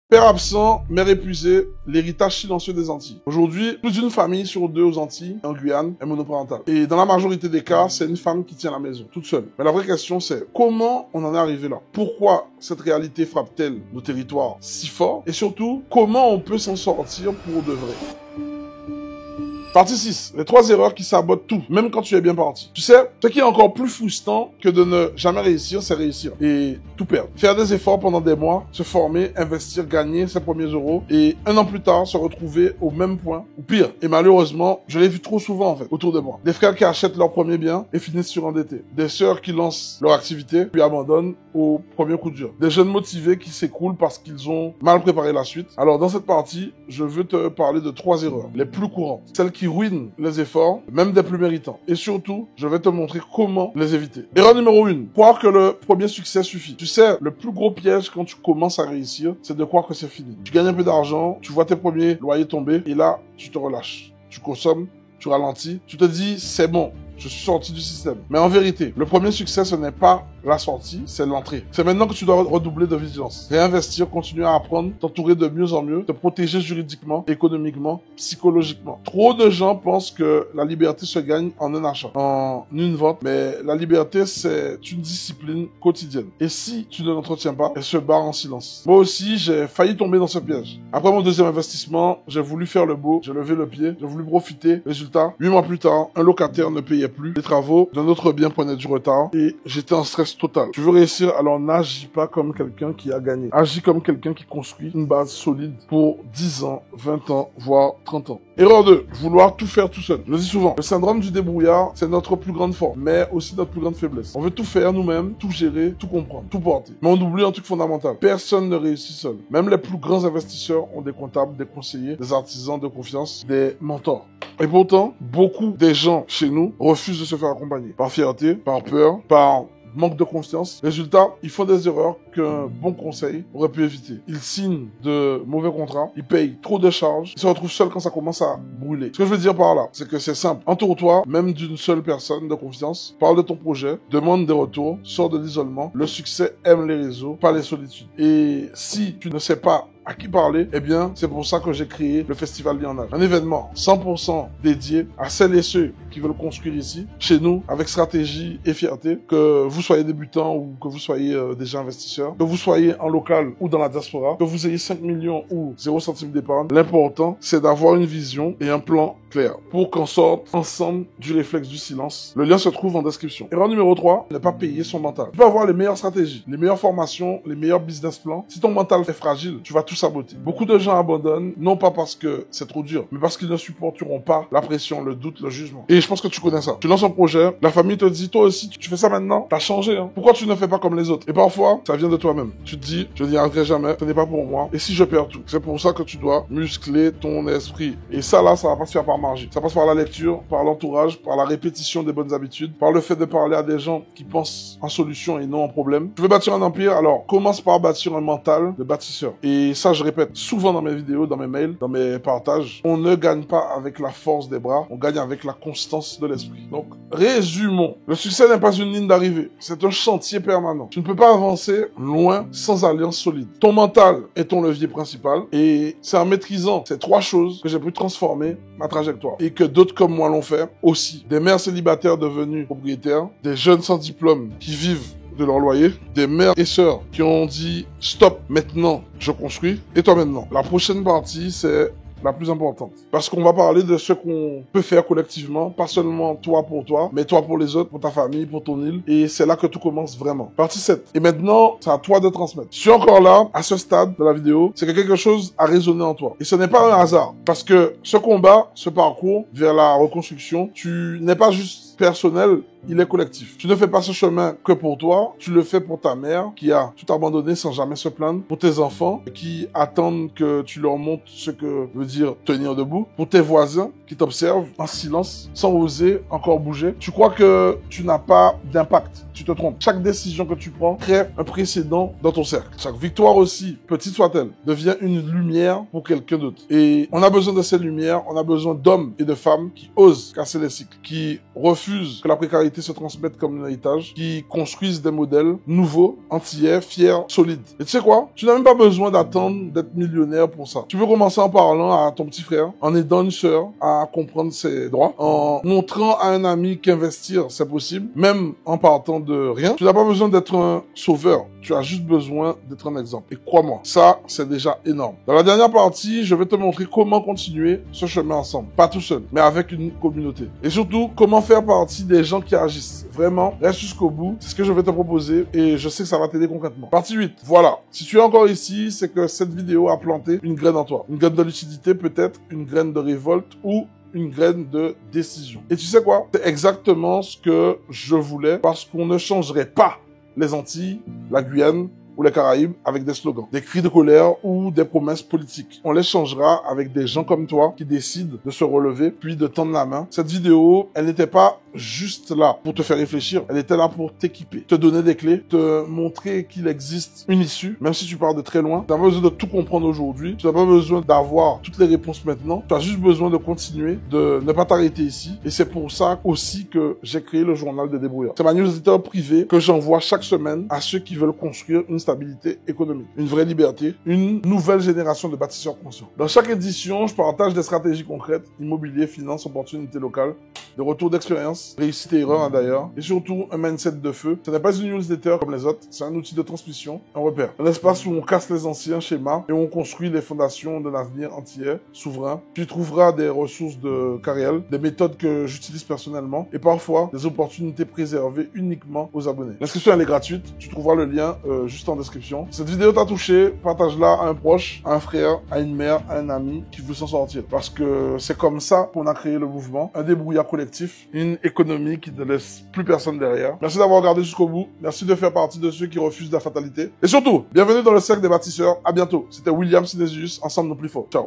Père absent, mère épuisée, l'héritage silencieux des Antilles. Aujourd'hui, plus d'une famille sur deux aux Antilles, en Guyane, est monoparentale. Et dans la majorité des cas, c'est une femme qui tient la maison, toute seule. Mais la vraie question, c'est comment on en est arrivé là? Pourquoi cette réalité frappe-t-elle nos territoires si fort? Et surtout, comment on peut s'en sortir pour de vrai? Partie 6. Les 3 erreurs qui sabotent tout, même quand tu es bien parti. Tu sais, ce qui est encore plus frustrant que de ne jamais réussir, c'est réussir et tout perdre. Faire des efforts pendant des mois, se former, investir, gagner ses premiers euros et un an plus tard se retrouver au même point ou pire. Et malheureusement, je l'ai vu trop souvent en fait, autour de moi. Des frères qui achètent leur premier bien et finissent surendettés. Des sœurs qui lancent leur activité puis abandonnent au premier coup de dur. Des jeunes motivés qui s'écroulent parce qu'ils ont mal préparé la suite. Alors dans cette partie, je veux te parler de 3 erreurs, les plus courantes. Celles qui ruinent les efforts, même des plus méritants. Et surtout, je vais te montrer comment les éviter. Erreur numéro 1, croire que le premier succès suffit. Tu sais, le plus gros piège quand tu commences à réussir, c'est de croire que c'est fini. Tu gagnes un peu d'argent, tu vois tes premiers loyers tomber, et là, tu te relâches. Tu consommes, tu ralentis, tu te dis, c'est bon, je suis sorti du système. Mais en vérité, le premier succès, ce n'est pas la sortie, c'est l'entrée. C'est maintenant que tu dois redoubler de vigilance. Réinvestir, continuer à apprendre, t'entourer de mieux en mieux, te protéger juridiquement, économiquement, psychologiquement. Trop de gens pensent que la liberté se gagne en un achat, en une vente, mais la liberté, c'est une discipline quotidienne. Et si tu ne l'entretiens pas, elle se barre en silence. Moi aussi, j'ai failli tomber dans ce piège. Après mon deuxième investissement, j'ai voulu faire le beau, j'ai levé le pied, j'ai voulu profiter. Résultat, 8 mois plus tard, un locataire ne payait plus. Les travaux d'un autre bien prenaient du retard et j'étais en stress total. Tu veux réussir, alors n'agis pas comme quelqu'un qui a gagné. Agis comme quelqu'un qui construit une base solide pour 10 ans, 20 ans, voire 30 ans. Erreur 2, vouloir tout faire tout seul. Je le dis souvent, le syndrome du débrouillard, c'est notre plus grande force, mais aussi notre plus grande faiblesse. On veut tout faire nous-mêmes, tout gérer, tout comprendre, tout porter. Mais on oublie un truc fondamental. Personne ne réussit seul. Même les plus grands investisseurs ont des comptables, des conseillers, des artisans de confiance, des mentors. Et pourtant, beaucoup des gens chez nous refusent de se faire accompagner. Par fierté, par peur, par manque de confiance. Résultat, ils font des erreurs qu'un bon conseil aurait pu éviter. Ils signent de mauvais contrats, ils payent trop de charges, ils se retrouvent seuls quand ça commence à brûler. Ce que je veux dire par là, c'est que c'est simple. Entoure-toi, même d'une seule personne de confiance, parle de ton projet, demande des retours, sors de l'isolement. Le succès aime les réseaux, pas les solitudes. Et si tu ne sais pas à qui parler, eh bien, c'est pour ça que j'ai créé le Festival Lionnage. Un événement 100% dédié à celles et ceux qui veulent construire ici, chez nous, avec stratégie et fierté, que vous soyez débutant ou que vous soyez déjà investisseur, que vous soyez en local ou dans la diaspora, que vous ayez 5 millions ou 0 centime d'épargne. L'important, c'est d'avoir une vision et un plan clair pour qu'on sorte ensemble du réflexe du silence. Le lien se trouve en description. Erreur numéro 3, ne pas payer son mental. Tu peux avoir les meilleures stratégies, les meilleures formations, les meilleurs business plans. Si ton mental est fragile, tu vas tout saboter. Beaucoup de gens abandonnent, non pas parce que c'est trop dur, mais parce qu'ils ne supporteront pas la pression, le doute, le jugement. Et je pense que tu connais ça. Tu lances un projet, la famille te dit, toi aussi, tu fais ça maintenant, t'as changé, hein. Pourquoi tu ne fais pas comme les autres? Et parfois, ça vient de toi-même. Tu te dis, je n'y arriverai jamais, ce n'est pas pour moi. Et si je perds tout? C'est pour ça que tu dois muscler ton esprit. Et ça, là, ça va pas se faire par magie. Ça passe par la lecture, par l'entourage, par la répétition des bonnes habitudes, par le fait de parler à des gens qui pensent en solution et non en problème. Tu veux bâtir un empire? Alors, commence par bâtir un mental de bâtisseur. Et ça, je répète souvent dans mes vidéos, dans mes mails, dans mes partages, on ne gagne pas avec la force des bras, on gagne avec la constance de l'esprit. Donc, résumons. Le succès n'est pas une ligne d'arrivée, c'est un chantier permanent. Tu ne peux pas avancer loin sans alliance solide. Ton mental est ton levier principal et c'est en maîtrisant ces 3 choses que j'ai pu transformer ma trajectoire et que d'autres comme moi l'ont fait aussi. Des mères célibataires devenues propriétaires, des jeunes sans diplôme qui vivent de leur loyer, des mères et sœurs qui ont dit stop, maintenant je construis, et toi maintenant. La prochaine partie, c'est la plus importante. Parce qu'on va parler de ce qu'on peut faire collectivement, pas seulement toi pour toi, mais toi pour les autres, pour ta famille, pour ton île. Et c'est là que tout commence vraiment. Partie 7. Et maintenant, c'est à toi de transmettre. Si tu es encore là, à ce stade de la vidéo, c'est que quelque chose a résonné en toi. Et ce n'est pas un hasard. Parce que ce combat, ce parcours vers la reconstruction, tu n'es pas juste personnel, il est collectif. Tu ne fais pas ce chemin que pour toi, tu le fais pour ta mère qui a tout abandonné sans jamais se plaindre, pour tes enfants qui attendent que tu leur montres ce que veut dire tenir debout, pour tes voisins qui t'observent en silence, sans oser encore bouger. Tu crois que tu n'as pas d'impact, tu te trompes. Chaque décision que tu prends crée un précédent dans ton cercle. Chaque victoire aussi, petite soit-elle, devient une lumière pour quelqu'un d'autre. Et on a besoin de ces lumières, on a besoin d'hommes et de femmes qui osent casser les cycles, qui refusent refusent que la précarité se transmette comme un héritage, qui construisent des modèles nouveaux, antillais, fiers, solides. Et tu sais quoi? Tu n'as même pas besoin d'attendre d'être millionnaire pour ça. Tu peux commencer en parlant à ton petit frère, en aidant une sœur à comprendre ses droits, en montrant à un ami qu'investir c'est possible, même en partant de rien. Tu n'as pas besoin d'être un sauveur, tu as juste besoin d'être un exemple. Et crois-moi, ça c'est déjà énorme. Dans la dernière partie, je vais te montrer comment continuer ce chemin ensemble. Pas tout seul, mais avec une communauté. Et surtout, comment faire partie des gens qui agissent. Vraiment, reste jusqu'au bout, c'est ce que je vais te proposer et je sais que ça va t'aider concrètement. Partie 8, voilà. Si tu es encore ici, c'est que cette vidéo a planté une graine en toi. Une graine de lucidité peut-être, une graine de révolte ou une graine de décision. Et tu sais quoi? C'est exactement ce que je voulais parce qu'on ne changerait pas les Antilles, la Guyane ou les Caraïbes avec des slogans, des cris de colère ou des promesses politiques. On les changera avec des gens comme toi qui décident de se relever puis de tendre la main. Cette vidéo, elle n'était pas juste là pour te faire réfléchir, elle était là pour t'équiper, te donner des clés, te montrer qu'il existe une issue, même si tu pars de très loin. Tu n'as pas besoin de tout comprendre aujourd'hui, tu n'as pas besoin d'avoir toutes les réponses maintenant, tu as juste besoin de continuer, de ne pas t'arrêter ici. Et c'est pour ça aussi que j'ai créé le journal des débrouillards. C'est ma newsletter privée que j'envoie chaque semaine à ceux qui veulent construire une stabilité économique, une vraie liberté, une nouvelle génération de bâtisseurs conscients. Dans chaque édition, je partage des stratégies concrètes, immobilier, finance, opportunités locales, des retours d'expérience, réussite et erreur d'ailleurs, et surtout un mindset de feu. Ce n'est pas une newsletter comme les autres, c'est un outil de transmission, un repère. Un espace où on casse les anciens schémas et où on construit les fondations d'un avenir entier, souverain. Tu y trouveras des ressources de Cariel, des méthodes que j'utilise personnellement et parfois des opportunités préservées uniquement aux abonnés. L'inscription elle est gratuite, tu trouveras le lien juste en description. Cette vidéo t'a touché, partage-la à un proche, à un frère, à une mère, à un ami qui veut s'en sortir. Parce que c'est comme ça qu'on a créé le mouvement, un débrouillard collectif, une économie qui ne laisse plus personne derrière. Merci d'avoir regardé jusqu'au bout. Merci de faire partie de ceux qui refusent la fatalité. Et surtout, bienvenue dans le cercle des bâtisseurs. À bientôt. C'était William Synesius. Ensemble, nous plus forts. Ciao.